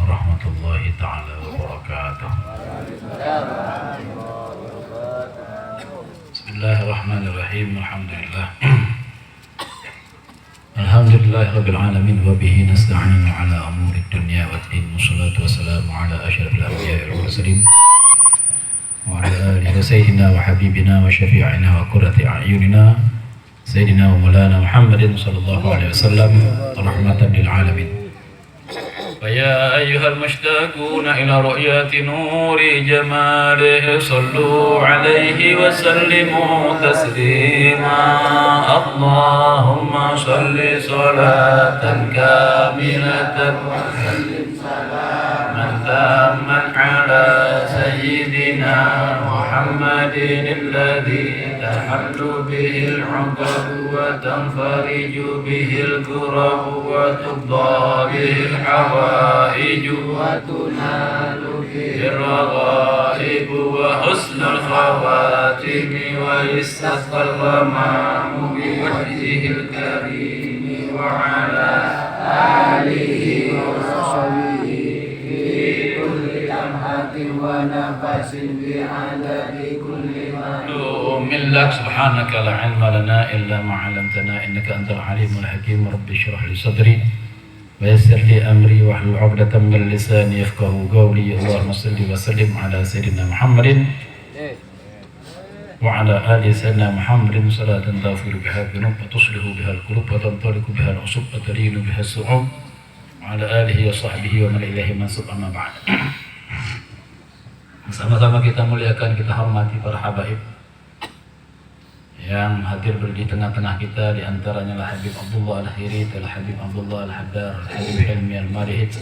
warahmatullahi ta'ala wabarakatuh. Bismillahirrahmanirrahim. Alhamdulillah rabbil alamin wa bihi nasta'inu ala umuri dunya waddin. Wassalatu wassalamu ala asyrafil anbiya'i wal mursalin wa ala alihi sayyidina wa habibina wa syafi'ina wa qurrati a'yunina sayyidina wa maulana Muhammadin sallallahu alaihi wasallam rahmatan lil alamin. فيا أيها المشتاقون إلى رؤية نور جماله صلوا عليه وسلموا تسليما. اللهم صل صلاة كاملة وسلم سلاما تاما على سيدنا محمد الذي تحل به العقد وتنفرج به الكرب وتقضى به الحوائج وتنال به الرغائب وحسن الخواتم ويستسقى الغمام بوجهه الكريم وعلى آله وصحبه في كل لمحة ونفس بعدد كل من لك. سبحانك لا علم لنا إلا ما علمتنا إنك أنت العليم الحكيم. رب اشرح لي صدري ويسر لي أمري واحلل عقدة من لساني يفقهوا قولي. اللهم صل وسلم على سيدنا محمد وعلى آل سيدنا محمد صلاة تغفر بها الذنوب وتصلح بها القلوب وتنطلق بها العصب وتلين بها الصعوب وعلى آله وصحبه ومن إليه منسوب. أما بعد. Sama-sama kita muliakan, kita hormati para habaib yang hadir di tengah-tengah kita. Di antaranya lah Habib Abdullah Al-Hirit, Habib Abdullah Al-Haddar, Habib Hilmi Al-Marihit,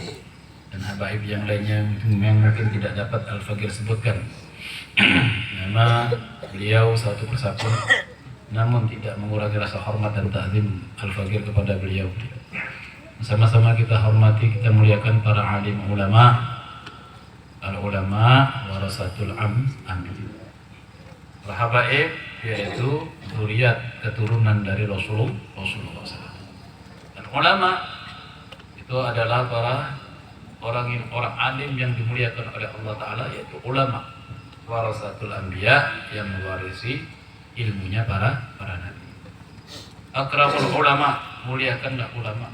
dan habaib yang lainnya yang mungkin tidak dapat Al-Faqir sebutkan nama beliau satu persatu, namun tidak mengurangi rasa hormat dan ta'zim Al-Faqir kepada beliau. Sama-sama kita hormati, kita muliakan para alim ulama. Al-ulama warasatul anbiya. Para habaib yaitu zuriat keturunan dari Rasulullah SAW. Dan ulama itu adalah para orang alim yang dimuliakan oleh Allah Ta'ala, yaitu ulama warasatul anbiya, yang mewarisi ilmunya para nabi. Akramul ulama, muliakanlah ulama.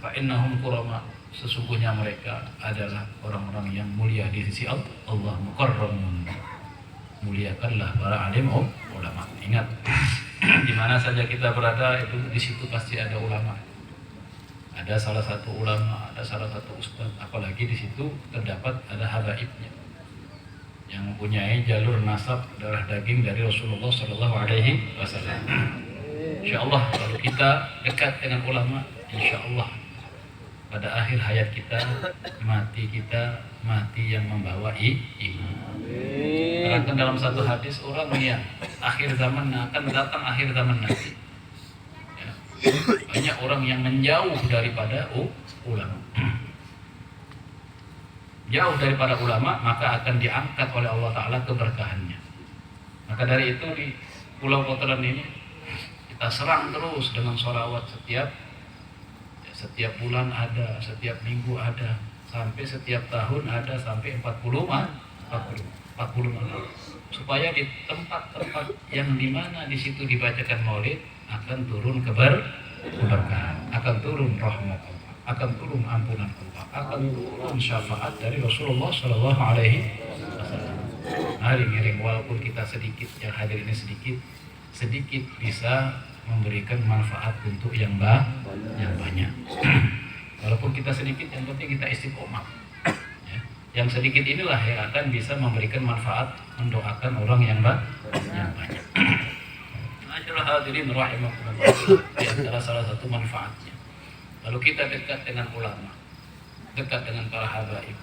Fa innahum kurama, sesungguhnya mereka adalah orang-orang yang mulia di sisi Allah. Mukarramun, muliakanlah para alim ulama. Ingat, di mana saja kita berada itu di situ pasti ada ulama. Ada salah satu ulama, ada salah satu ustaz, apalagi di situ terdapat ada habaibnya yang mempunyai jalur nasab darah daging dari Rasulullah Shallallahu Alaihi Wasallam. Insya Allah kalau kita dekat dengan ulama, insya Allah pada akhir hayat kita mati yang membawa iman. Terangkan dalam satu hadis, orang yang akhir zaman akan datang akhir zaman nanti. Ya. Banyak orang yang menjauh daripada ulama. Jauh daripada ulama, maka akan diangkat oleh Allah Ta'ala keberkahannya. Maka dari itu di Pulau Kotoran ini kita serang terus dengan sholawat setiap bulan ada, setiap minggu ada, sampai setiap tahun ada, sampai 40 malam. Supaya di tempat-tempat yang dimana di situ dibacakan maulid akan turun keberkahan, akan turun rahmat Allah, akan turun ampunan Allah, akan turun syafaat dari Rasulullah Shallallahu Alaihi Wasallam. Ngiring walaupun kita sedikit, yang hadir ini sedikit bisa memberikan manfaat untuk yang banyak. Walaupun kita sedikit, yang penting kita istiqomah. Ya. Yang sedikit inilah yang akan bisa memberikan manfaat, mendoakan orang yang banyak. Masyaallah hadirin rahimakumullah, di antara salah satu manfaatnya. Lalu kita dekat dengan ulama, dekat dengan para habaib,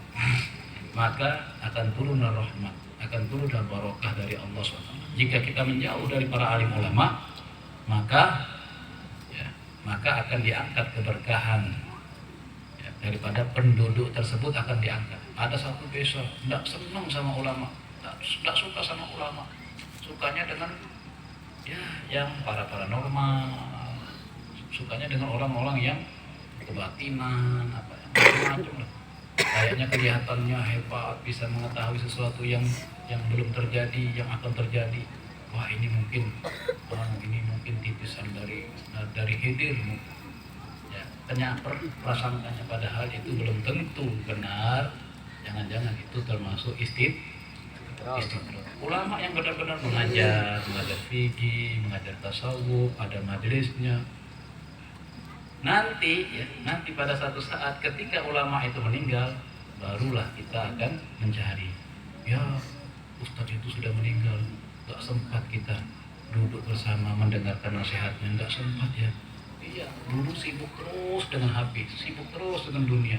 maka akan turun rahmat, akan turun barokah dari Allah SWT. Jika kita menjauh dari para alim ulama, maka akan diangkat keberkahan ya, daripada penduduk tersebut akan diangkat. Ada satu desa tidak senang sama ulama, tidak suka sama ulama, sukanya dengan yang paranormal, sukanya dengan orang-orang yang kebatinan, macam-macam lah. kayaknya kelihatannya hebat, bisa mengetahui sesuatu yang belum terjadi, yang akan terjadi. Wah, ini mungkin titisan dari Khidir. Ya, prasangkanya, padahal itu belum tentu benar. Jangan-jangan itu termasuk istidrak. Ulama yang benar-benar mengajar fikih, mengajar tasawuf, ada majelisnya. Nanti pada satu saat ketika ulama itu meninggal, barulah kita akan mencari. Ya, Ustadz itu sudah meninggal, tak sempat kita duduk bersama mendengarkan nasihatnya, tak sempat ya. Iya, dulu sibuk terus dengan HP, sibuk terus dengan dunia.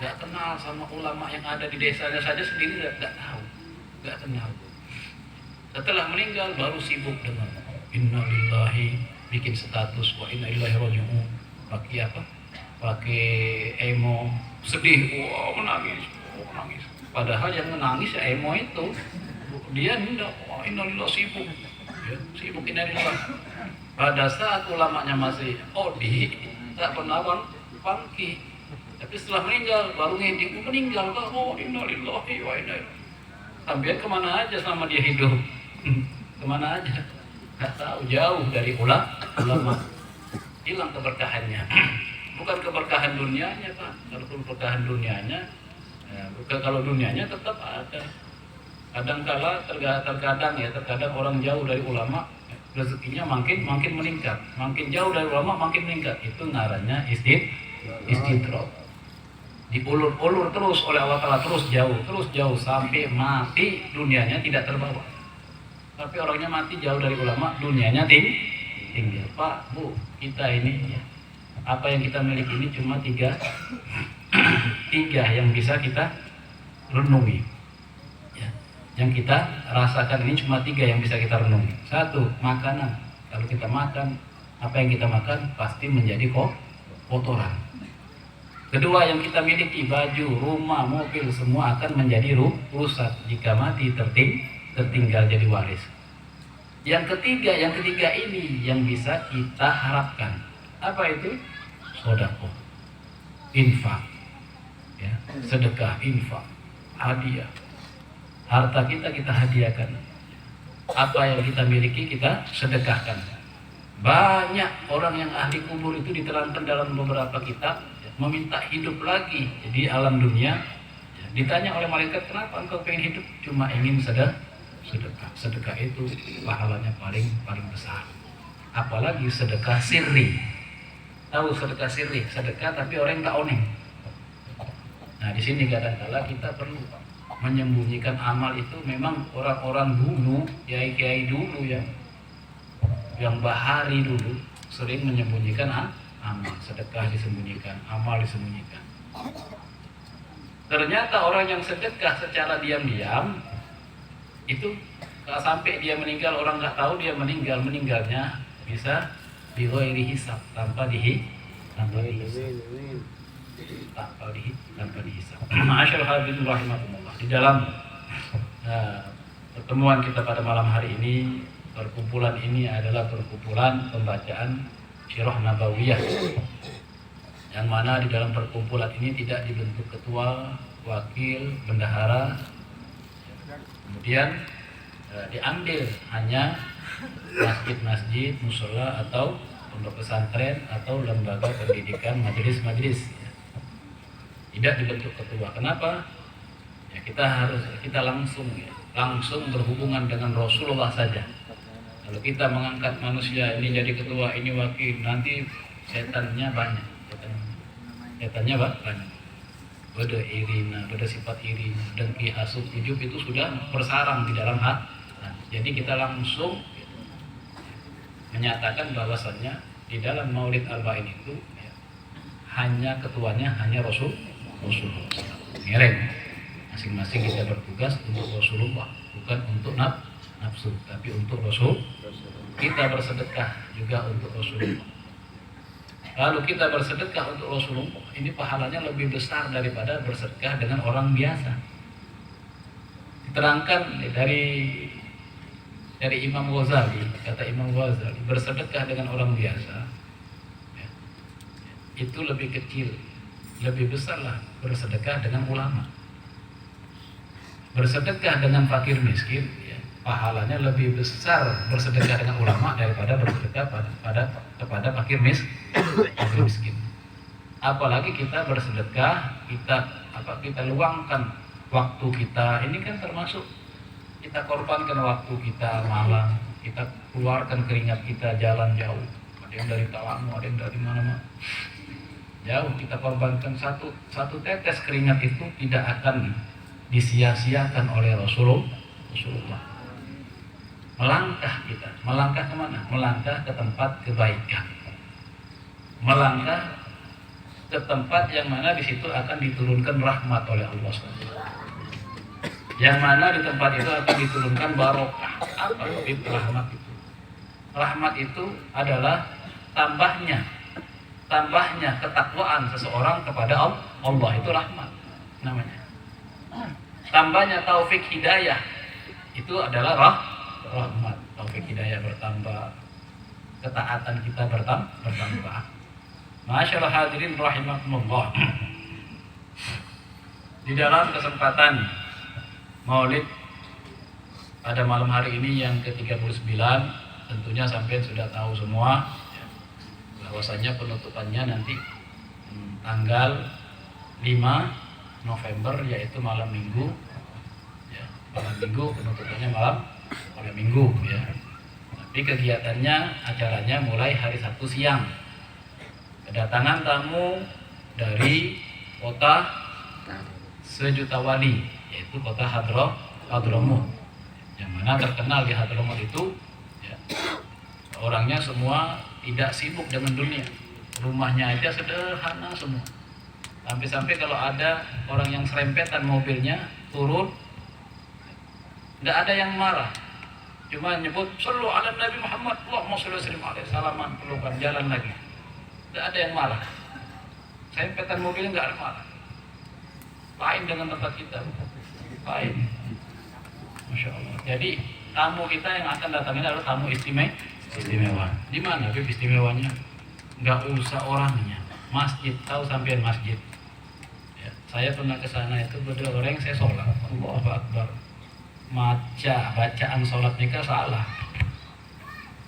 Gak kenal sama ulama yang ada di desanya saja sendiri, gak tahu, gak kenal. Setelah meninggal baru sibuk dengan innalillahi, bikin status wa inna ilaihi raji'un. Pakai emo, sedih, menangis. Padahal yang menangis ya emo itu, dia hendak innalillah, sibuk ya, sibuk innalillah. Pada saat ulamanya masih tak pernah pangki, tapi setelah meninggal baru ngeding, meninggal kok, innalillahi wa inna ilaihi. Sampai kemana aja selama dia hidup? Kemana aja? Gak tahu, jauh dari ulama. Hilang keberkahannya. Bukan keberkahan dunianya, Pak. Kalau keberkahan dunianya, kalau dunianya tetap ada. Terkadang orang jauh dari ulama, rezekinya makin meningkat. Makin jauh dari ulama makin meningkat. Itu ngarannya istidrak. Diulur-ulur terus oleh Allah Ta'ala, terus jauh sampai mati, dunianya tidak terbawa. Tapi orangnya mati jauh dari ulama, dunianya tinggal. Pak, Bu, kita ini ya, apa yang kita miliki ini cuma tiga yang bisa kita renungi ya. Yang kita rasakan ini cuma tiga yang bisa kita renungi. Satu, makanan. Kalau kita makan, apa yang kita makan pasti menjadi kotoran. Kedua, yang kita miliki, baju, rumah, mobil, semua akan menjadi rusak jika mati, tertinggal jadi waris. Yang ketiga ini yang bisa kita harapkan. Apa itu? Sedekah, infak, ya, sedekah, infak, hadiah. Harta kita hadiahkan. Apa yang kita miliki kita sedekahkan. Banyak orang yang ahli kubur itu diterangkan dalam beberapa kitab, ya, meminta hidup lagi di alam dunia. Ya, ditanya oleh malaikat, kenapa engkau pengen hidup? Cuma ingin sedekah. Sedekah itu pahalanya paling besar. Apalagi sedekah sirri. Tahu sedekah sirri? Sedekah tapi orang tak oneng. Nah, di sini kadang-kala kita perlu menyembunyikan amal itu. Memang orang-orang dulu, kiai-kiai dulu yang bahari dulu sering menyembunyikan amal. Sedekah disembunyikan, amal disembunyikan. Ternyata orang yang sedekah secara diam-diam itu sampai dia meninggal, orang nggak tahu dia meninggalnya bisa bighairi hisab, tanpa dihisab. Ma'asyarul hadirin rahimakumullah. Di dalam pertemuan kita pada malam hari ini, perkumpulan ini adalah perkumpulan pembacaan Sirah Nabawiyah, yang mana di dalam perkumpulan ini tidak dibentuk ketua, wakil, bendahara. Kemudian diambil hanya masjid-masjid, musola atau pondok pesantren atau lembaga pendidikan, majelis-majelis. Tidak dibentuk ketua. Kenapa? Ya, kita langsung berhubungan dengan Rasulullah saja. Kalau kita mengangkat manusia ini jadi ketua, ini wakil, nanti setannya banyak. Setannya banyak. Beda irina, beda sifat iri, dengki, hasud, ujub itu sudah bersarang di dalam hati. Jadi kita langsung menyatakan bahwasannya di dalam Maulid Arba'in itu hanya ketuanya hanya Rasulullah. Ngereng. Masing-masing kita bertugas untuk Rasulullah, bukan untuk nafsu, tapi untuk Rasul. Kita bersedekah juga untuk Rasulullah. Lalu kita bersedekah untuk Rasulullah, ini pahalanya lebih besar daripada bersedekah dengan orang biasa. Diterangkan dari Imam Ghazali, kata Imam Ghazali, bersedekah dengan orang biasa ya, itu lebih kecil lebih besarlah bersedekah dengan ulama. Bersedekah dengan fakir miskin, ya, pahalanya lebih besar bersedekah dengan ulama daripada bersedekah kepada fakir miskin. Apalagi kita bersedekah, kita luangkan waktu kita. Ini kan termasuk kita korbankan waktu kita malam, kita keluarkan keringat kita jalan jauh. Ada yang dari Tawamu, ada yang dari mana-mana. Jauh kita korbankan satu tetes keringat itu tidak akan disia-siakan oleh Rasulullah. Melangkah kemana? Melangkah ke tempat kebaikan, melangkah ke tempat yang mana di situ akan diturunkan rahmat oleh Allah SWT. Yang mana di tempat itu akan diturunkan barokah. Apa itu rahmat itu? Rahmat itu adalah tambahnya ketakwaan seseorang kepada Allah, itu rahmat namanya. Tambahnya taufik hidayah itu adalah rahmat. Taufik hidayah bertambah, ketaatan kita bertambah. Masyaallah hadirin rahimakumullah. Di dalam kesempatan Maulid pada malam hari ini yang ke-39, tentunya sampai sudah tahu semua bahwasanya penutupannya nanti tanggal 5 November, yaitu malam Minggu. Ya, malam Minggu penutupannya malam Minggu ya. Tapi kegiatannya, acaranya mulai hari Sabtu siang. Kedatangan tamu dari kota sejuta wali, yaitu kota Hadramut, yang mana terkenal di Hadramut itu ya, orangnya semua tidak sibuk dengan dunia, rumahnya aja sederhana semua. Sampai-sampai kalau ada orang yang serempetan mobilnya turun, nggak ada yang marah, cuma nyebut sallu ala Nabi Muhammad, Allahumma sholli wa sallim alaihi, salaman, pelukan, jalan lagi. Nggak ada yang marah. Serempetan mobilnya nggak ada marah. Lain dengan tempat kita, lain. Masya Allah. Jadi tamu kita yang akan datang ini adalah tamu istimewa. Di mana istimewanya? Nggak usah orangnya. Masjid, tahu sampean masjid? Ya, saya pernah ke sana itu berdoreng, saya sholat. Allahu Akbar. Bacaan sholat nikah salah.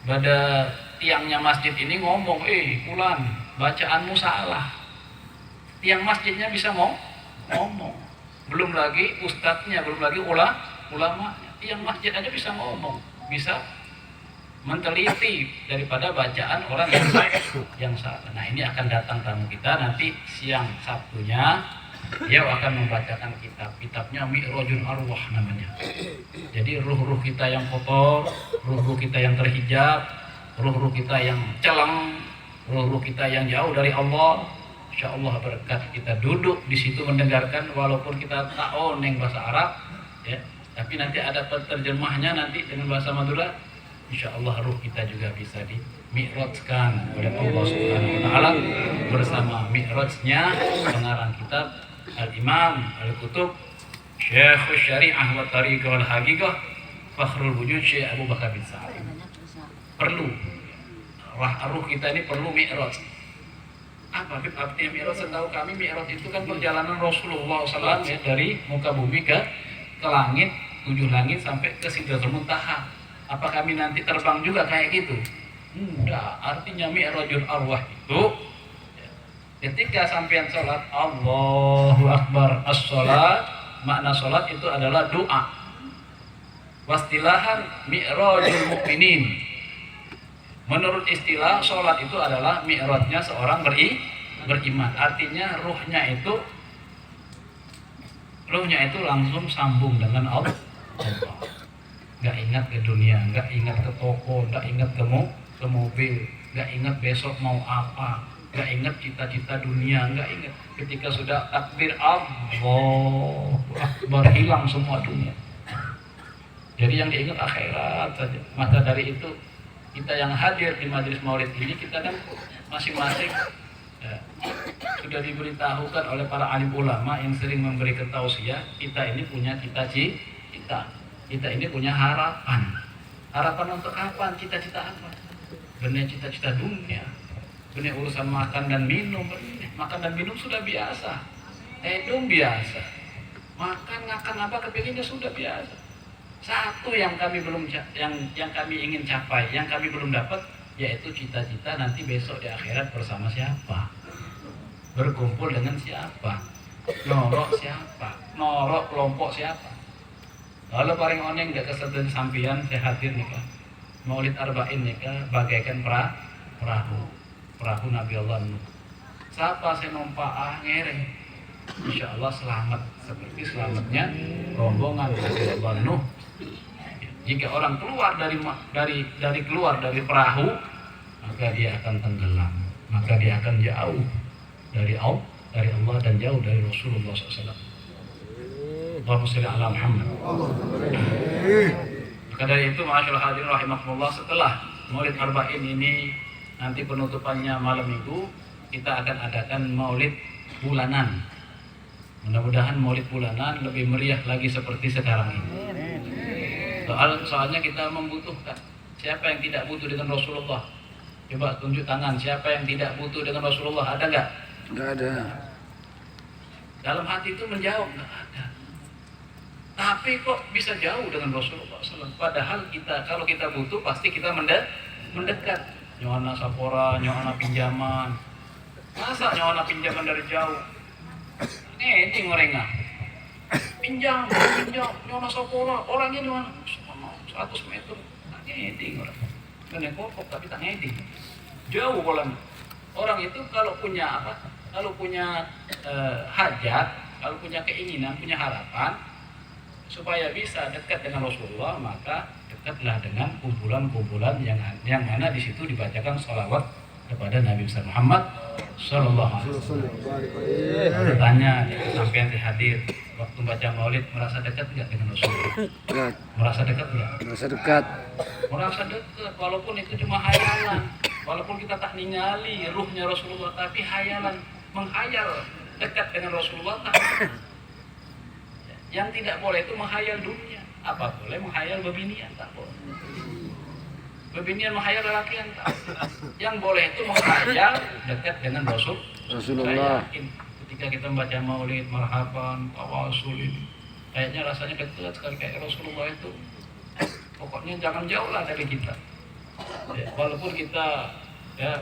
Pada tiangnya masjid ini ngomong, Fulan, bacaanmu salah. Tiang masjidnya bisa ngomong. Belum lagi ustadznya, belum lagi ulama. Tiang masjid aja bisa ngomong, bisa menteliti daripada bacaan orang yang salah. Nah, ini akan datang tamu kita nanti siang Sabtunya. Dia akan membacakan kitabnya Mi'rajul Arwah namanya. Jadi ruh-ruh kita yang kotor, ruh-ruh kita yang terhijab, ruh-ruh kita yang celang, ruh-ruh kita yang jauh dari Allah, insya Allah berkat kita duduk di situ mendengarkan, walaupun kita tahu neng bahasa Arab ya, tapi nanti ada terjemahnya nanti dengan bahasa Madura. Insya Allah ruh kita juga bisa di-mi'rajkan oleh Allah Subhanahu wa Ta'ala bersama mi'rajnya pengarang kitab Al-Imam Al-Kutub Syekh Syariah wa Tariqah wal Haqiqah Fakhrul Wujud Syekh Abu Bakar bin Sa'id. Perlu ruh kita ini perlu mi'raj. Apa artinya mi'raj? Setahu kami mi'raj itu kan perjalanan Rasulullah SAW ya, dari muka bumi ke langit, 7 langit sampai ke Sidratul Muntaha. Apa kami nanti terbang juga kayak gitu? Enggak. Artinya Mi'rajul Arwah itu ketika sampean sholat Allahu Akbar, as-sholat, makna sholat itu adalah doa. Wastilahan Mi'rajul Mukminin. Menurut istilah sholat itu adalah mi'rajnya seorang beriman. Artinya ruhnya itu langsung sambung dengan Allah. Nggak ingat ke dunia, nggak ingat ke toko, nggak ingat ke mobil, nggak ingat besok mau apa, nggak ingat cita-cita dunia, nggak ingat. Ketika sudah takbir Allahu Akbar, hilang semua dunia. Jadi yang diingat akhirat saja. Maka dari itu kita yang hadir di majelis maulid ini, kita kan masing-masing ya, sudah diberitahukan oleh para alim ulama yang sering memberi tausiah, kita ini punya cita-cita. Kita ini punya harapan. Harapan untuk apa? Cita-cita apa? Benar cita-cita dunia, benar urusan makan dan minum, benar. makan dan minum sudah biasa, edum biasa, makan ngakan apa kepinginnya sudah biasa. Satu yang kami belum yang kami ingin capai, yang kami belum dapat, yaitu cita-cita nanti besok di akhirat bersama siapa, berkumpul dengan siapa, norok siapa, norok kelompok siapa. Kalau paling oneng gak kesetujuan sampian saya hadir nih kan, Maulid Arba'in nih kan, bagaikan perahu Nabi Allah Nuh. Siapa saya numpak ngere, insya Allah selamat seperti selamatnya rombongan Nabi Allah Nuh. Jika orang keluar dari keluar dari perahu, maka dia akan tenggelam, maka dia akan jauh dari Allah dan jauh dari Rasulullah SAW. Allahumma sholli ala Muhammad. Maka dari itu, ma'asyiral hadirin rahimakumullah, setelah Maulid Arba'in ini nanti penutupannya malam Minggu, kita akan adakan Maulid bulanan. Mudah-mudahan Maulid bulanan lebih meriah lagi seperti sekarang ini. Soalnya kita membutuhkan. Siapa yang tidak butuh dengan Rasulullah? Coba tunjuk tangan. Siapa yang tidak butuh dengan Rasulullah? Ada nggak? Nggak ada. Dalam hati itu menjawab nggak ada. Tapi kok bisa jauh dengan Rasulullah SAW? Padahal kalau kita butuh pasti kita mendekat. Nyoana sapora, nyoana pinjaman. Masa nyoana pinjaman dari jauh? Ini ngorengah. Pinjam, nyono sopora, orangnya di mana? 100 meter, tak ngeding orang. Kena kokok tapi tak ngeding. Jauh orang itu kalau punya apa? Kalau punya hajat, kalau punya keinginan, punya harapan, supaya bisa dekat dengan Rasulullah, maka dekatlah dengan kumpulan-kumpulan yang mana di situ dibacakan sholawat kepada Nabi Muhammad Sallallahu Alaihi Wasallam. Tanya sampai yang hadir waktu baca Maulid, merasa dekat tidak dengan Rasulullah? Merasa dekat tidak? Merasa dekat. Merasa dekat, walaupun itu cuma hayalan, walaupun kita tak ningali ruhnya Rasulullah, tapi hayalan, menghayal dekat dengan Rasulullah. Yang tidak boleh itu menghayal dunia. Apa boleh menghayal bebinian? Tak boleh. Bebinian menghayal lelakian tak. Yang boleh itu menghayal dekat dengan Rasulullah. Saya yakin ketika kita membaca Maulid, marhaban, tawasul ini, kayaknya rasanya dekat sekali kayak Rasulullah itu. Pokoknya jangan jauh lah dari kita. Ya, walaupun kita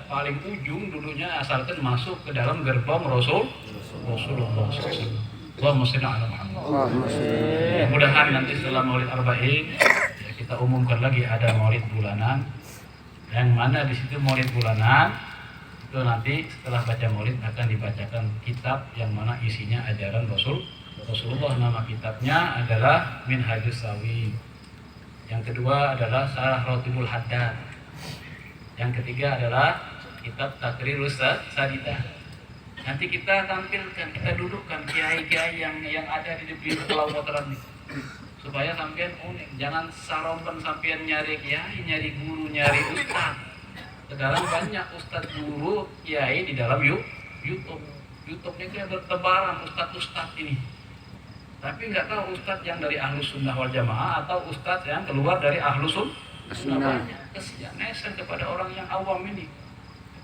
paling ujung dulunya asalkan masuk ke dalam gerbong Rasulullah SAW. Allahumma sholli ala Muhammad. Mudah-mudahan nanti setelah Maulid Arba'in kita umumkan lagi ada Maulid bulanan, yang mana di situ Maulid bulanan itu nanti setelah baca Maulid akan dibacakan kitab yang mana isinya ajaran Rasulullah. Nama kitabnya adalah Minhajus Sawi. Yang kedua adalah Syarah Ratibul Haddad. Yang ketiga adalah kitab Takrirus Sadidah. Nanti kita tampilkan, kita dudukkan kiai-kiai yang ada di Pulau Motoran ini, supaya sampean unik. Jangan sarompen sampean nyari kiai, nyari guru, nyari ustaz. Sekarang banyak ustaz guru kiai di dalam YouTube. YouTube-nya kayak bertebaran ustaz ini. Tapi nggak tahu ustaz yang dari Ahlus Sunnah wal Jamaah atau ustaz yang keluar dari Ahlus Sunnah. Kesian nesen kepada orang yang awam ini.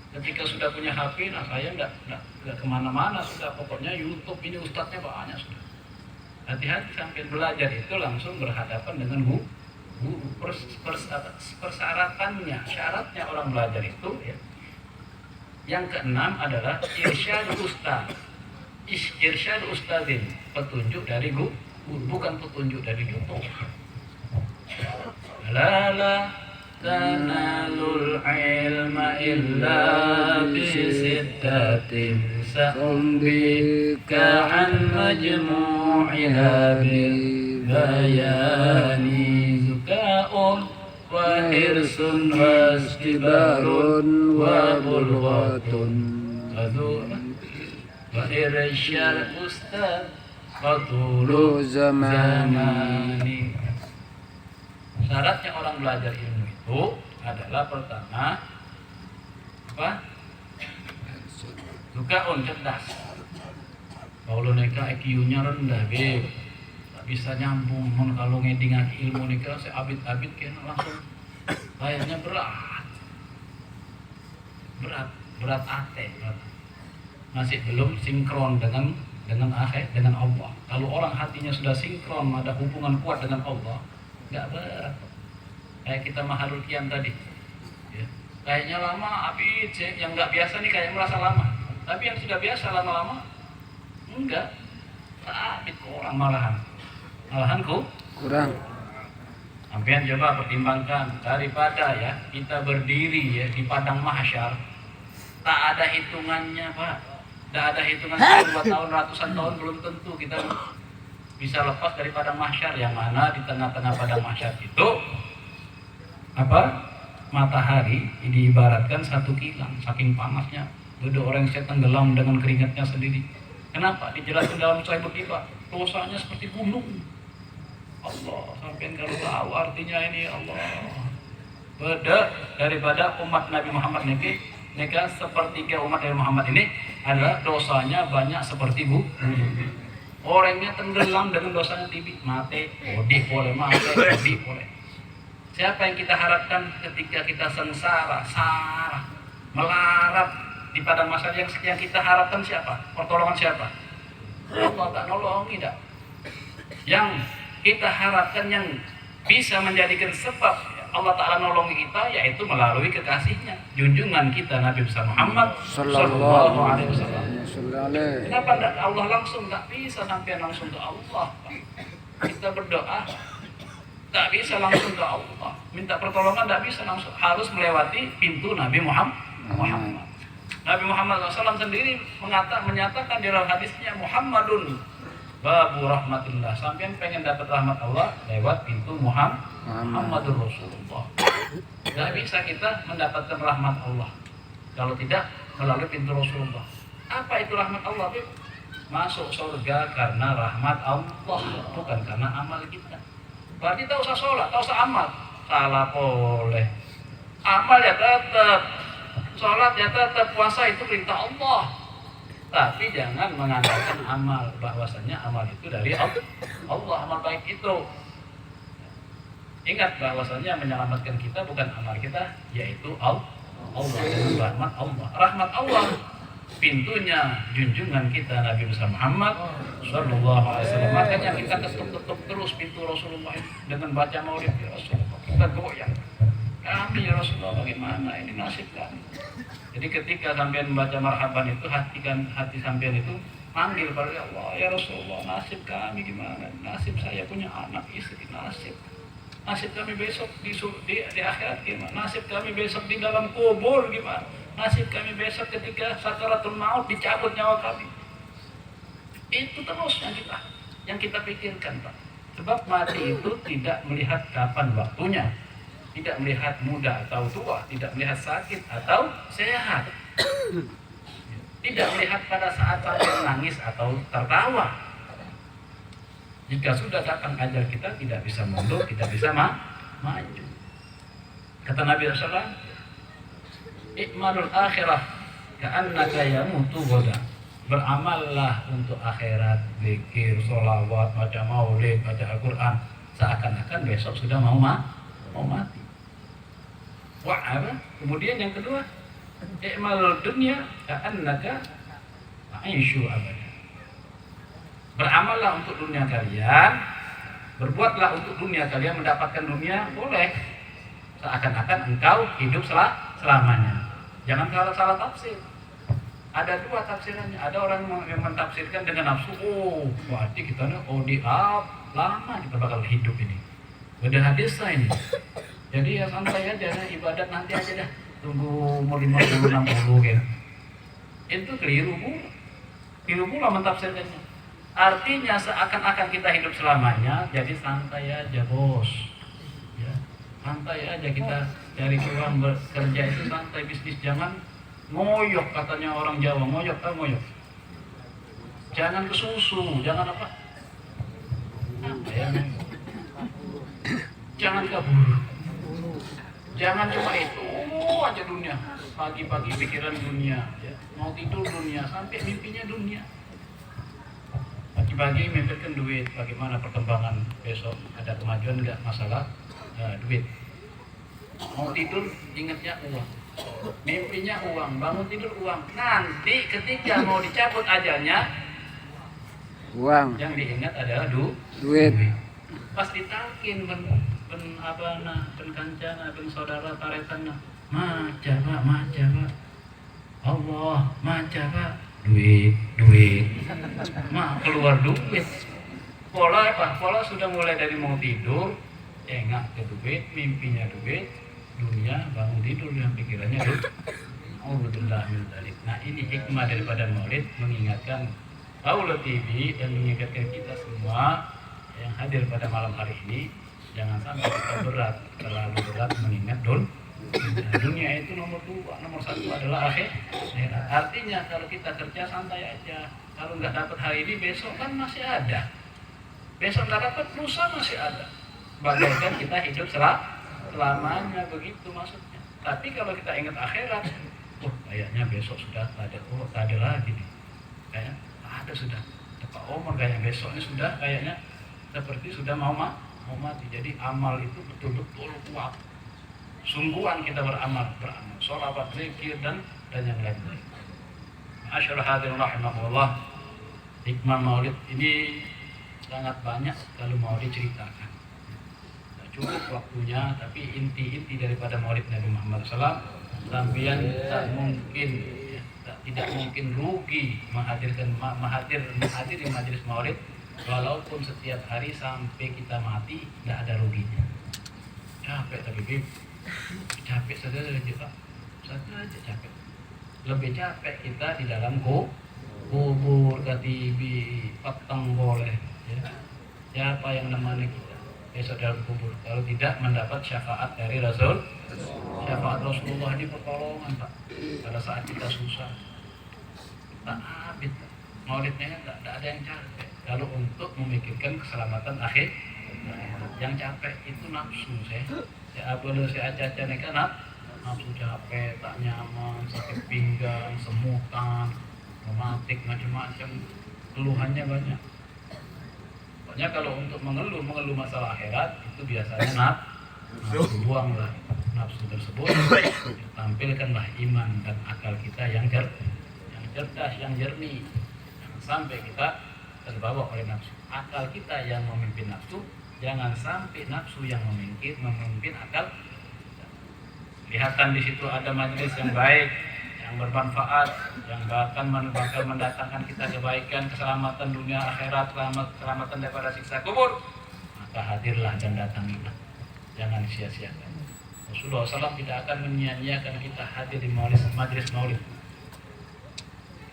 Ketika sudah punya HP, nah saya nggak kemana-mana sudah. Pokoknya YouTube ini ustaznya banyak sudah. Hati-hati sampai belajar itu langsung berhadapan dengan guru. Persyaratannya, syaratnya orang belajar itu ya. Yang keenam adalah irsyad ustaz. Irsyad ustadzin, petunjuk dari guru, bukan petunjuk dari YouTube. Lala tanalul ilma illa bisittatin sa'umbika an majmu'iha bil bayani zuka'un wa hirsun wa istibarun wa bulghatun wa irsyal ustad fatulu zamani. Syaratnya orang belajar ilmu itu adalah pertama apa? Zukaun, cerdas. Kalau neka IQ-nya rendah, tak bisa nyambung. Kalau ngedingan ilmu neka saya abid kena langsung kayaknya berat ate. masih belum sinkron dengan Allah. Kalau orang hatinya sudah sinkron, ada hubungan kuat dengan Allah, nggak berat. Kayak kita mahalul kiam tadi, ya. Kayaknya lama, habis yang nggak biasa nih kayak merasa lama, tapi yang sudah biasa lama-lama enggak, habis kurang malahan kurang. Sampean coba pertimbangkan, daripada ya kita berdiri ya di padang mahsyar, tak ada hitungannya Pak, tak ada hitungan 2 tahun, ratusan tahun belum tentu kita bisa lepas dari padang mahsyar. Yang mana di tengah-tengah padang mahsyar itu apa? Matahari diibaratkan satu kilang, saking panasnya. Ada orang yang tenggelam dengan keringatnya sendiri. Kenapa? Dijelaskan dalam Sahih Bukhari, dosanya seperti gunung. Allah, sampai kalau tahu artinya ini Allah. Beda daripada umat Nabi Muhammad ini, mereka sepertiga umat Nabi Muhammad ini adalah dosanya banyak seperti gunung. Orangnya tenggelam dengan dosanya tibi, mati, odih boleh, mati, odih boleh. Siapa yang kita harapkan ketika kita sengsara, sarah, melarat di padang mahsyar, yang kita harapkan siapa? Pertolongan siapa? Allah tak nolongi dah. Yang kita harapkan yang bisa menjadikan sebab Allah Ta'ala nolongi kita, yaitu melalui kekasihnya, junjungan kita Nabi besar Muhammad Sallallahu Alaihi Wasallam. Kenapa tidak Allah langsung? Tak bisa sampai langsung ke Allah. Kita berdoa tak bisa langsung ke Allah, minta pertolongan tak bisa langsung, harus melewati pintu Nabi Muhammad. Nabi Muhammad SAW sendiri menyatakan di dalam hadisnya, Muhammadun babu rahmatillah. Sampai pengen dapat rahmat Allah lewat pintu Muhammadur Rasulullah. Tidak bisa kita mendapatkan rahmat Allah kalau tidak melalui pintu Rasulullah. Apa itu rahmat Allah? Masuk surga karena rahmat Allah, bukan karena amal kita. Berarti tak usah sholat, tak usah amal. Salah boleh. Amal ya tetap, sholat ya tetap, puasa itu perintah Allah. Tapi jangan mengandalkan amal, bahwasanya amal itu dari Allah, amal baik itu. Ingat bahwasanya menyelamatkan kita bukan amal kita, yaitu Allah dengan rahmat Allah. Rahmat Allah pintunya junjungan kita Nabi besar Muhammad Sallallahu Alaihi Wasallam. Makanya kita ketuk-ketuk terus pintu Rasulullah dengan baca maulid ya Rasulullah. Kita goyang. Kami ya Rasulullah, bagaimana ini nasib kami? Jadi ketika sampean membaca marhaban itu, hati sampean itu manggil pada Allah, ya Rasulullah, nasib kami gimana? Nasib saya punya anak istri, nasib kami besok di akhirat gimana? Nasib kami besok di dalam kubur gimana? Nasib kami besok ketika sakaratul maut dicabut nyawa kami. Itu terus yang kita pikirkan, Pak. Sebab mati itu tidak melihat kapan waktunya, tidak melihat muda atau tua, tidak melihat sakit atau sehat, tidak melihat pada saat sampai menangis atau tertawa. Jika sudah datang ajal kita, tidak bisa mundur, tidak bisa maju. Kata Nabi SAW, ikmalul akhirah ka'annaka yamutu ghadan. Beramallah untuk akhirat, zikir, sholawat, baca maulid, baca Al-Quran, seakan-akan besok sudah mau mati. Kemudian yang kedua, i'malul dunya ka'annaka aisyu abada. Beramallah untuk dunia kalian, berbuatlah untuk dunia kalian, mendapatkan dunia boleh, seakan-akan engkau hidup selamanya. Jangan salah tafsir. Ada dua tafsirannya. Ada orang yang mentafsirkan dengan nafsu. Berarti kita lama kita bakal hidup ini. Beda hadis ini. Jadi ya santai aja, ibadat nanti aja dah. Tunggu umur 50, 60 gitu. Itu keliru pula mentafsirkannya. Artinya seakan-akan kita hidup selamanya, jadi santai aja bos. Ya, santai aja kita cari uang, bekerja itu santai, bisnis jangan ngoyok, katanya orang Jawa, ngoyok. Jangan kesusu, jangan apa ya? Jangan kabur. Jangan cuma itu aja dunia. Pagi-pagi pikiran dunia, ya. Mau tidur dunia, sampai mimpinya dunia. Pagi-pagi memikirkan duit, bagaimana perkembangan besok, ada kemajuan enggak masalah duit. Mau tidur ingatnya uang, Mimpinya uang, bangun tidur uang. Nanti ketika mau dicabut ajalnya, Uang. yang diingat adalah Duit. Pas ditalkin ben kancana ben saudara taretan maca pak Allah maca pak duit keluar duit. Pola sudah mulai dari mau tidur engak ke duit, mimpinya duit, dunia bangun tidur yang pikirannya duit. Nah ini hikmah daripada maulid, mengingatkan Paula TV dan mengingatkan kita semua yang hadir pada malam hari ini, jangan sampai kita terlalu berat mengingat dunia itu nomor 2, nomor 1 adalah akhirat. Artinya kalau kita kerja santai aja, kalau nggak dapat hari ini besok kan masih ada, besok nggak dapat lusa masih ada, bagaikan kita hidup selamanya, begitu maksudnya. Tapi kalau kita ingat akhirat, kayaknya besok sudah tak ada lagi nih, kayaknya ada sudah Pak Omar, kayaknya besoknya sudah kayaknya seperti sudah mau mati. Jadi amal itu betul-betul kuat, sungguhan kita beramal, sholawat, zikir dan yang lain-lain. Masyaallah hadirin rahimahullah, hikmah maulid ini sangat banyak kalau mau diceritakan. Tidak cukup waktunya, tapi inti-inti daripada maulid Nabi Muhammad SAW, sampeyan tidak mungkin rugi menghadiri majelis maulid, walaupun setiap hari sampai kita mati tidak ada ruginya. Capek tapi capek saja Pak, capek. Lebih capek kita di dalam kubur, katibi, petang boleh. Ya. Siapa yang menemani kita besok dalam kubur kalau tidak mendapat syafaat dari Rasul? Syafaat Rasulullah ini pertolongan Pak pada saat kita susah. Kita abid, maulidnya tidak ada yang capek kalau untuk memikirkan keselamatan akhir. Yang capek itu nafsu saya aja kan nafsu capek, tak nyaman, sakit pinggang, semutan, rematik, macam-macam, keluhannya banyak. Pokoknya kalau untuk mengeluh masalah akhirat itu biasanya nafsu, buanglah nafsu tersebut, tampilkanlah iman dan akal kita yang cerdas, yang jernih. Jangan sampai kita terbawa oleh nafsu. Akal kita yang memimpin nafsu, jangan sampai nafsu yang memimpin akal. Lihatan di situ ada majelis yang baik, yang bermanfaat, yang bakal mendatangkan kita kebaikan, keselamatan dunia akhirat, keselamatan daripada siksa kubur, maka hadirlah dan datangilah. Jangan sia-siakan. Rasulullah SAW tidak akan menyia-nyiakan kita hadir di majelis maulid.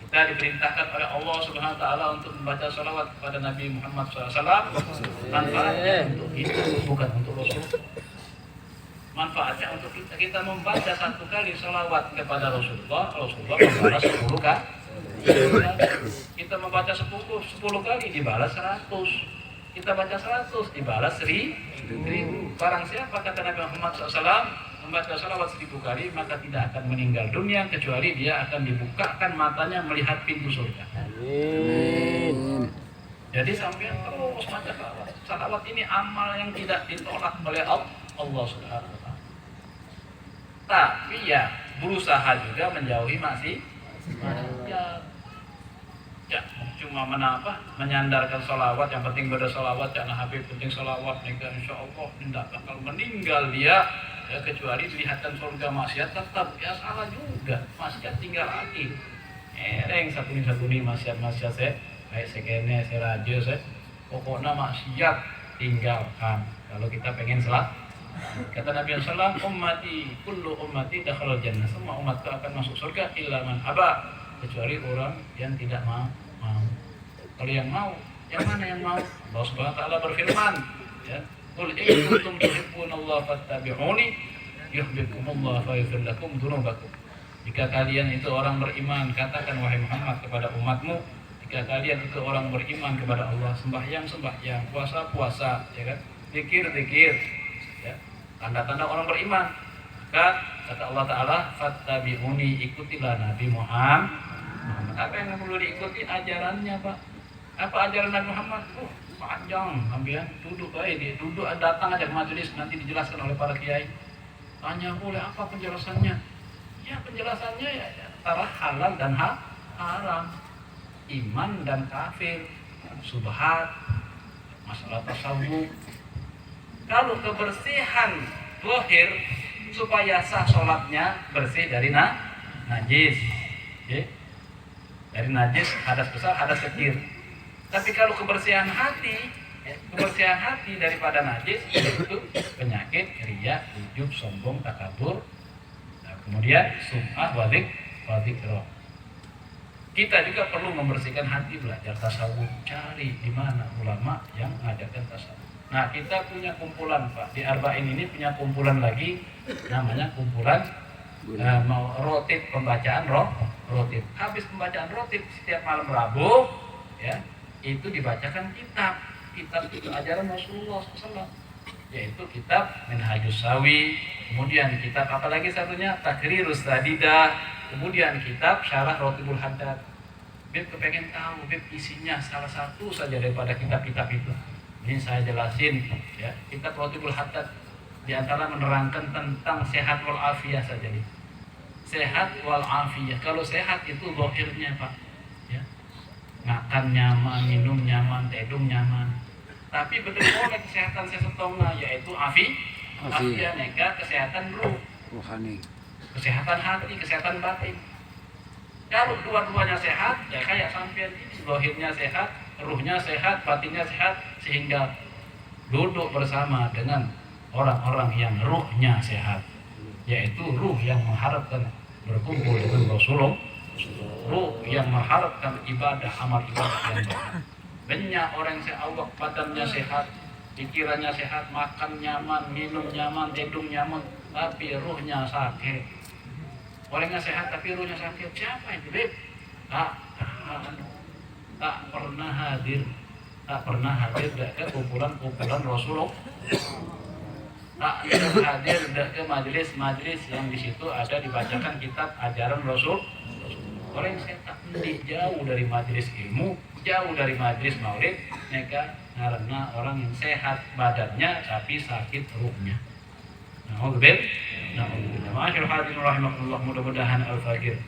Kita diperintahkan oleh Allah Subhanahu Wa Taala untuk membaca salawat kepada Nabi Muhammad SAW. Manfaatnya untuk kita, bukan untuk Rasul. Manfaatnya untuk kita. Kita membaca 1 kali salawat kepada Rasulullah membalas 10 kali. Kita membaca 10 kali dibalas 100. Kita baca 100 dibalas 1000. Barang siapa kata Nabi Muhammad SAW membaca salawat 1000 kali, maka tidak akan meninggal dunia kecuali dia akan dibukakan matanya melihat pintu surga. Amin. Jadi sampai terus baca salawat. Salawat ini amal yang tidak ditolak oleh Allah Subhanahu Wa Taala. Tapi ya berusaha juga menjauhi maksiat. Ya, cuma menyandarkan salawat, yang penting bersalawat, ya Habib penting salawat, nika insya Allah tidak bakal meninggal dia, ya kecuali kelihatan surga. Maksiat tetap ya salah juga, maksiat tinggal lagi. Ereng sabuni maksiat saya, kayak sekene saya radio saya, pokoknya maksiat tinggalkan. Kalau kita pengen salat, kata Nabi SAW, kullu ummati dakhalal jannah, semua umatku akan masuk surga illa man aba, kecuali orang yang tidak mau. Kalau yang mau, yang mana yang mau? Allah Subhanahu Wa Taala berfirman, ya, qul in kuntum tuhibbunallaha fattabi'uni yuhibbukumullah wa yaghfir lakum dzunubakum. Jika kalian itu orang beriman, katakan wahai Muhammad kepada umatmu, jika kalian itu orang beriman kepada Allah, sembahyang, puasa, ya kan? Zikir, ya. Tanda-tanda orang beriman. Maka kata Allah Ta'ala, fattabi'uni, ikutilah Nabi Muhammad. Apa yang perlu diikuti? Ajarannya Pak. Apa ajaran Nabi Muhammad? Panjang, ambil duduk aja, datang aja ke majelis, nanti dijelaskan oleh para kiai. Tanya boleh apa penjelasannya? Ya penjelasannya ya antara halal dan haram, iman dan kafir, subhat, masalah tasawuf. Kalau kebersihan zahir supaya sah sholatnya bersih dari najis, ya. Dari najis, hadas besar, hadas kecil. Tapi kalau kebersihan hati, ya, kebersihan hati daripada najis yaitu penyakit riya, ujub, sombong, takabur, nah, kemudian sum'ah, wadzikra. Kita juga perlu membersihkan hati, belajar tasawuf, cari di mana ulama yang mengajarkan tasawuf. Nah, kita punya kumpulan, Pak. Di Arba'in ini punya kumpulan lagi, namanya kumpulan rotib, pembacaan rotib. Habis pembacaan rotib setiap malam Rabu, ya, itu dibacakan kitab itu ajaran Rasulullah SAW, yaitu kitab Minhajus Sawi, kemudian kitab apa lagi satunya, Takrirus Sadidah, kemudian kitab Syarah Rotibul Haddad. Bib kepengen tahu Bib isinya salah satu saja daripada kitab-kitab itu. Ini saya jelasin, ya, kitab Rotibul Haddad diantara menerangkan tentang sehat wal afiyah saja nih. Sehat wal afiyah. Kalau sehat itu zahirnya, Pak, ya. Makan nyaman, minum nyaman, tedung nyaman. Tapi betul-betul kesehatan sesetengah, yaitu afiyah neka, kesehatan rohani, kesehatan hati, kesehatan batin. Kalau dua-duanya sehat, ya kayak sampean ini, zahirnya sehat, ruhnya sehat, batinnya sehat, sehingga duduk bersama dengan orang-orang yang ruhnya sehat, yaitu ruh yang mengharapkan berkumpul dengan Rasulullah, ruh yang mengharapkan ibadah, amal ibadah yang baik. Banyak orang yang seawak badannya sehat, pikirannya sehat, makan nyaman, minum nyaman, tidur nyaman, tapi ruhnya sakit. Orangnya sehat tapi ruhnya sakit, siapa itu, Beb? Tak pernah hadir ke kumpulan Rasulullah. Tak hadir ke majelis yang di situ ada dibacakan kitab ajaran Rasul. Orang yang sehat jauh dari majelis ilmu, jauh dari majelis maulid, mereka karena orang yang sehat badannya tapi sakit ruhnya. Masyaallah hadirin rahimakumullah, mudah-mudahan al-fakir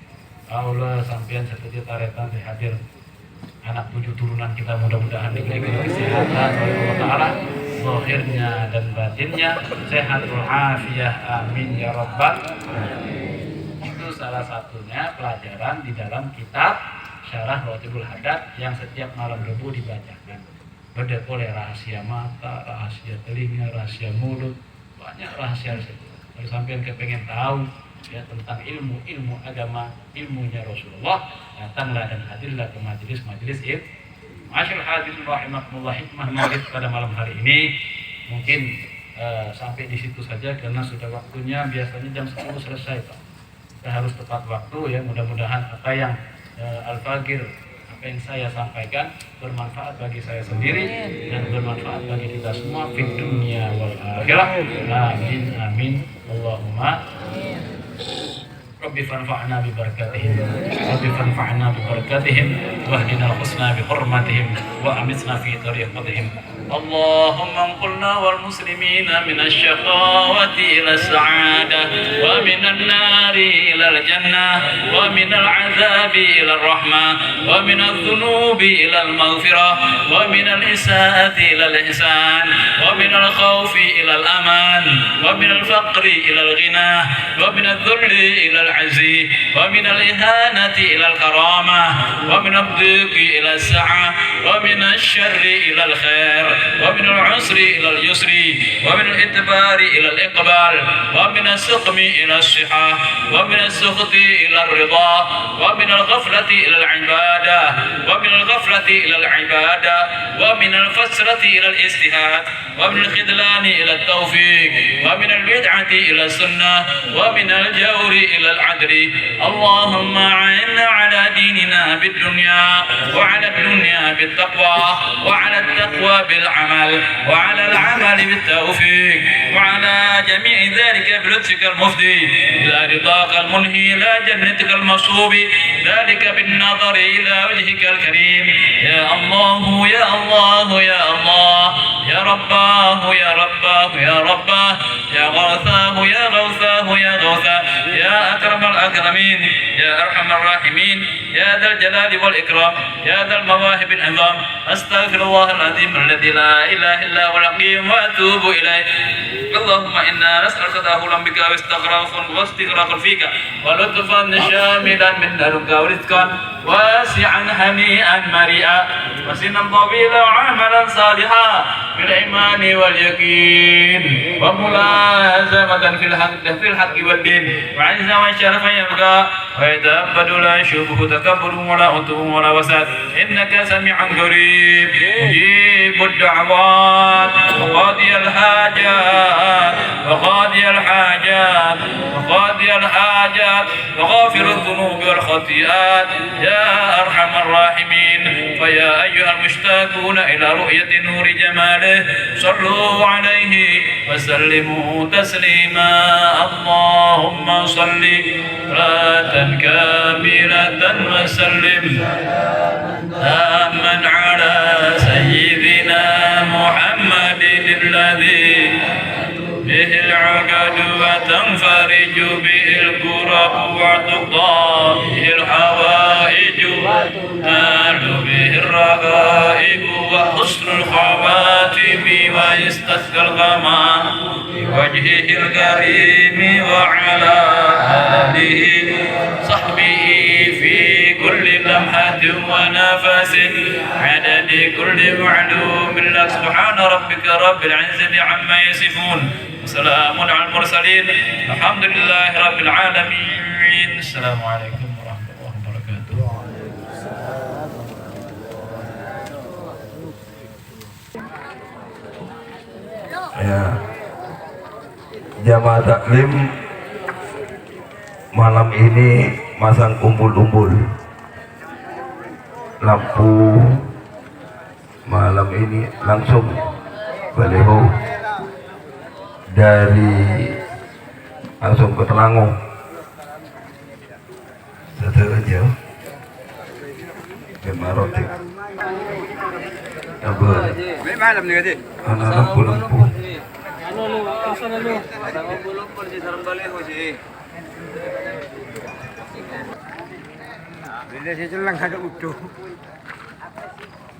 Allah sampean seperti taretan hadir anak 7 turunan kita, mudah-mudahan diberi kesehatan oleh Allah Ta'ala, zahirnya dan batinnya sehat walafiah, amin ya rabbal alamin. Itu salah satunya pelajaran di dalam kitab Syarah Rotibul Haddad yang setiap malam Rabu dibacakan. Beda oleh rahasia mata, rahasia telinga, rahasia mulut, banyak rahasia. Kalau sampean kepengen tahu ya tentang ilmu agama, ilmunya Rasulullah, datanglah dan hadirlah ke majelis ilmu. Masyaallah hadirin rahimakumullah, hikmah maulid pada malam hari ini mungkin sampai di situ saja karena sudah waktunya, biasanya jam 10 selesai, Pak. Kita harus tepat waktu ya. Mudah-mudahan apa yang al-fakir, apa yang saya sampaikan bermanfaat bagi saya sendiri dan bermanfaat bagi kita semua di dunia wal akhirah. Amin amin Allahumma. Rabbi fanfa'na bi barakatihim, Rabbi fanfa'na bi barakatihim, wahdina al-husna bi hurmatihim, wa amitna fi tariqatihim. Allahumma anqulna wal muslimina minasy syaqawati ila sa'adah, wa minan nari ila al-jannah, wa minal 'adzabi ila ar-rahmah, wa minadh dhunubi ila al-maghfirah, wa minal isaati ila al-ihsan, wa minal khawfi ila al-aman, wa minal faqri ila al-ghina, wa minadh dhulli ila العزي ومن الإهانة إلى الكرامة ومن الضيق إلى السعة ومن الشر إلى الخير ومن العسر إلى اليسر ومن الإدبار إلى الإقبال ومن السقم إلى الصحة ومن السخط إلى الرضا ومن الغفلة إلى العبادة ومن الغفلة إلى العبادة ومن الفسرة إلى الاجتهاد ومن الخذلان إلى التوفيق ومن البدعة إلى السنة ومن الجور إلى العدل. اللهم أعنا على ديننا بالدنيا وعلى الدنيا بالتقوى وعلى التقوى بالعمل وعلى العمل بالتوفيق وعلى جميع ذلك بلطفك المفدي إلى رضاك المنهي إلى جنتك المصوب، ذلك بالنظر إلى وجهك الكريم. يا الله يا الله يا الله يا رباه يا رباه يا رباه يا غوثاه يا غوثاه يا غوثاه يا أكرم الأكرمين يا أرحم الراحمين يا ذا الجلال والإكرام يا ذا المواهب العظام أستغفر الله العظيم الذي لا إله إلا هو الحكيم وأتوب إليه. اللهم إنا نسألك تأهلا بك واستغراقا فيك ولطفا شاملا من لدنك ورزقا واسعا هنيئا مريئا وسنا طويلا وعملا صالحا بالإيمان واليقين وملازمة في الحق والدين وعزا وشرفا يبقى ويتأبد لا يشوفه تكبر ولا عتو ولا وساد إنك سميع قريب مجيب الدعوات وقاضي الحاجات وقاضي الحاجات وقاضي الحاجات وغافر الذنوب والخطيئات يا أرحم الراحمين. فيا أيها المشتاقون إلى رؤية نور جماله صلوا عليه وسلموا تسليما. اللهم صل صلاة كاملة وسلم تاما على سيدنا محمد الذي به العقد وتنفرج به الكرب وتقضى به الحوائج وتنال به الرغائب وحسن الخواتم ويستسقى الغمام بوجهه الكريم وعلى آله صحبه في كل لمحة ونفس عدد كل معلوم لك. سبحان ربك رب العزة عما يصفون وسلام على المرسلين الحمد لله رب العالمين. السلام عليكم ورحمة الله وبركاته. Ya, jamaah taklim malam ini masang umbul-umbul lampu. Malam ini langsung baliho dari langsung ke Telangong. Satu aja Gemarotik apa anak lampu-lampu Bila saya jelang ada utuh.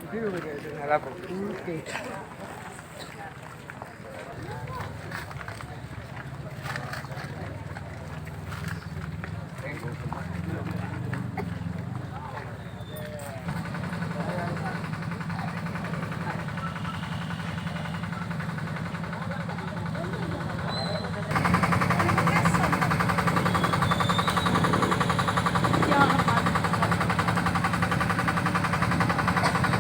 Itu ada apa?